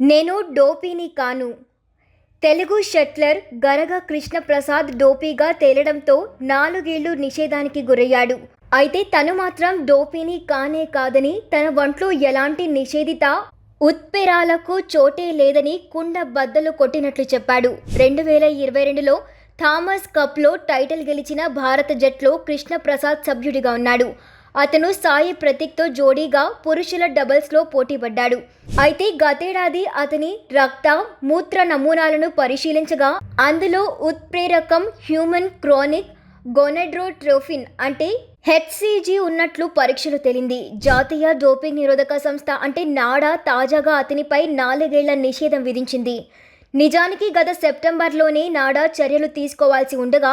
నేను డోపీని కాను. తెలుగు షట్లర్ గరగ కృష్ణప్రసాద్ డోపీగా తేలడంతో 4 ఏళ్లు నిషేధానికి గురయ్యాడు. అయితే తను మాత్రం డోపీని కానే కాదని, తన ఒంట్లో ఎలాంటి నిషేధిత ఉత్ప్రేరాలకు చోటే లేదని కుండ బద్దలు కొట్టినట్లు చెప్పాడు. 2022లో థామస్ కప్లో టైటిల్ గెలిచిన భారత జట్లో కృష్ణప్రసాద్ సభ్యుడిగా ఉన్నాడు. అతను సాయి ప్రతీక్తో జోడీగా పురుషుల డబుల్స్లో పోటీపడ్డాడు. అయితే గతేడాది అతని రక్త, మూత్ర నమూనాలను పరిశీలించగా అందులో ఉత్ప్రేరకం హ్యూమన్ క్రానిక్ గోనాడోట్రోపిన్ అంటే హెచ్సిజి ఉన్నట్లు పరీక్షలు తేలింది. జాతీయ డోపింగ్ నిరోధక సంస్థ అంటే నాడా తాజాగా అతనిపై 4 ఏళ్ల నిషేధం విధించింది. నిజానికి గత సెప్టెంబర్లోనే నాడా చర్యలు తీసుకోవాల్సి ఉండగా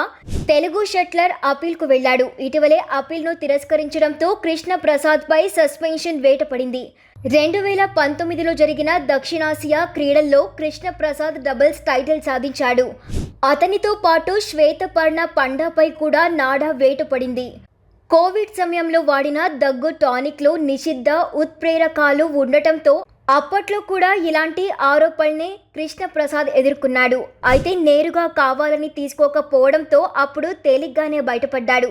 తెలుగు షట్లర్ అప్పీల్కు వెళ్లాడు. ఇటీవలే అప్పీల్ను తిరస్కరించడంతో కృష్ణప్రసాద్పై సస్పెన్షన్ వేట పడింది. 2019లో జరిగిన దక్షిణాసియా క్రీడల్లో కృష్ణప్రసాద్ డబుల్స్ టైటిల్ సాధించాడు. అతనితో పాటు శ్వేతపర్ణ పండాపై కూడా నాడా వేట పడింది. కోవిడ్ సమయంలో వాడిన దగ్గు టానిక్లో నిషిద్ధ ఉత్ప్రేరకాలు ఉండటంతో అప్పట్లో కూడా ఇలాంటి ఆరోపణల్ని కృష్ణప్రసాద్ ఎదుర్కొన్నాడు. అయితే నేరుగా కావాలని తీసుకోకపోవడంతో అప్పుడు తేలిగ్గానే బయటపడ్డాడు.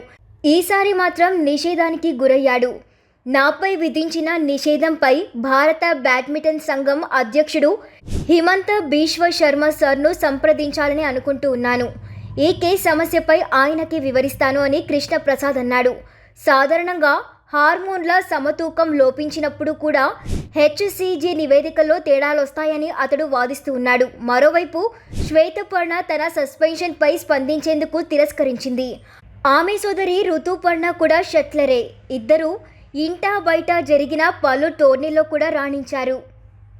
ఈసారి మాత్రం నిషేధానికి గురయ్యాడు. నాపై విధించిన నిషేధంపై భారత బ్యాడ్మింటన్ సంఘం అధ్యక్షుడు హిమంత బిశ్వ శర్మ సర్ను సంప్రదించాలని అనుకుంటూ ఉన్నాను. ఈ కేసు సమస్యపై ఆయనకి వివరిస్తాను అని కృష్ణప్రసాద్ అన్నాడు. సాధారణంగా హార్మోన్ల సమతూకం లోపించినప్పుడు కూడా హెచ్సిజి నివేదికల్లో తేడాలొస్తాయని అతడు వాదిస్తూ ఉన్నాడు. మరోవైపు శ్వేతపర్ణ తన సస్పెన్షన్పై స్పందించేందుకు తిరస్కరించింది. ఆమె సోదరి రుతుపర్ణ కూడా షట్లరే. ఇద్దరూ ఇంటా బయట జరిగిన పలు టోర్నీల్లో కూడా రాణించారు.